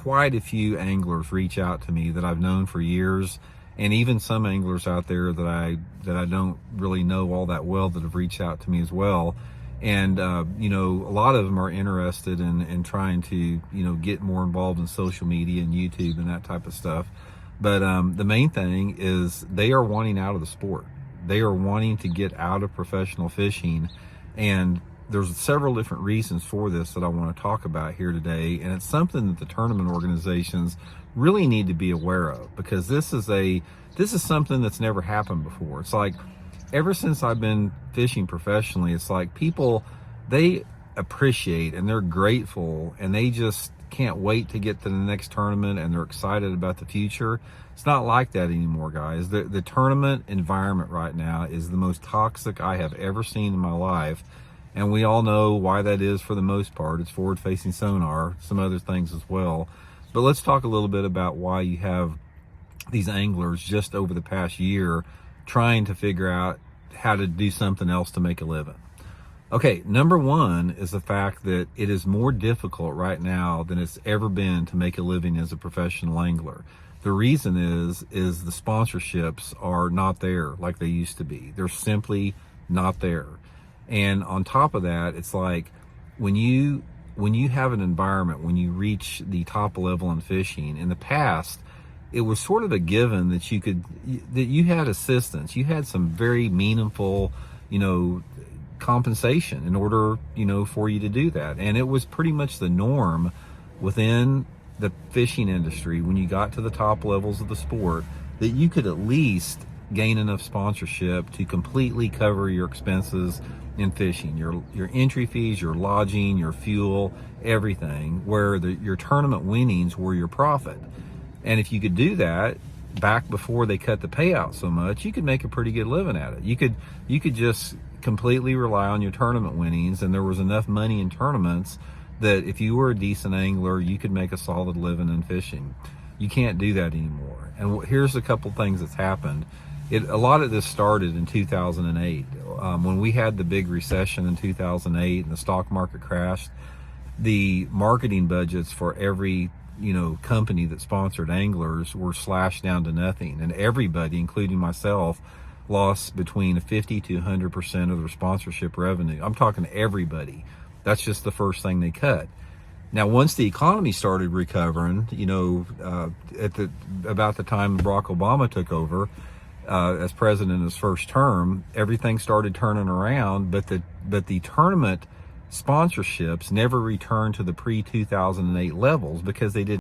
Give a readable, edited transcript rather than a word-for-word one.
quite a few anglers reach out to me that I've known for years, and even some anglers out there that I don't really know all that well that have reached out to me as well. And a lot of them are interested in trying to get more involved in social media and YouTube and that type of stuff. But the main thing is they are wanting out of the sport. They are wanting to get out of professional fishing, and there's several different reasons for this that I want to talk about here today. And it's something that the tournament organizations really need to be aware of, because this is something that's never happened before. It's like, ever since I've been fishing professionally, it's like people, they appreciate and they're grateful and they just can't wait to get to the next tournament, and they're excited about the future. It's not like that anymore, guys. The tournament environment right now is the most toxic I have ever seen in my life. And we all know why that is for the most part. It's forward-facing sonar, some other things as well. But let's talk a little bit about why you have these anglers just over the past year trying to figure out how to do something else to make a living. Okay, number one is the fact that it is more difficult right now than it's ever been to make a living as a professional angler. The reason is the sponsorships are not there like they used to be. They're simply not there. And on top of that, it's like when you have an environment, when you reach the top level in fishing, in the past, it was sort of a given that you had assistance. You had some very meaningful, compensation in order, for you to do that. And it was pretty much the norm within the fishing industry when you got to the top levels of the sport that you could at least gain enough sponsorship to completely cover your expenses in fishing, your entry fees, your lodging, your fuel, everything, where your tournament winnings were your profit. And if you could do that back before they cut the payout so much, you could make a pretty good living at it. You could just completely rely on your tournament winnings, and there was enough money in tournaments that if you were a decent angler, you could make a solid living in fishing. You can't do that anymore. And here's a couple things that's happened. A lot of this started in 2008. When we had the big recession in 2008 and the stock market crashed, the marketing budgets for every company that sponsored anglers were slashed down to nothing. And everybody, including myself, lost between 50 to 100% of their sponsorship revenue. I'm talking everybody. That's just the first thing they cut. Now, once the economy started recovering, about the time Barack Obama took over as president in his first term, everything started turning around, but the tournament sponsorships never returned to the pre-2008 levels because they didn't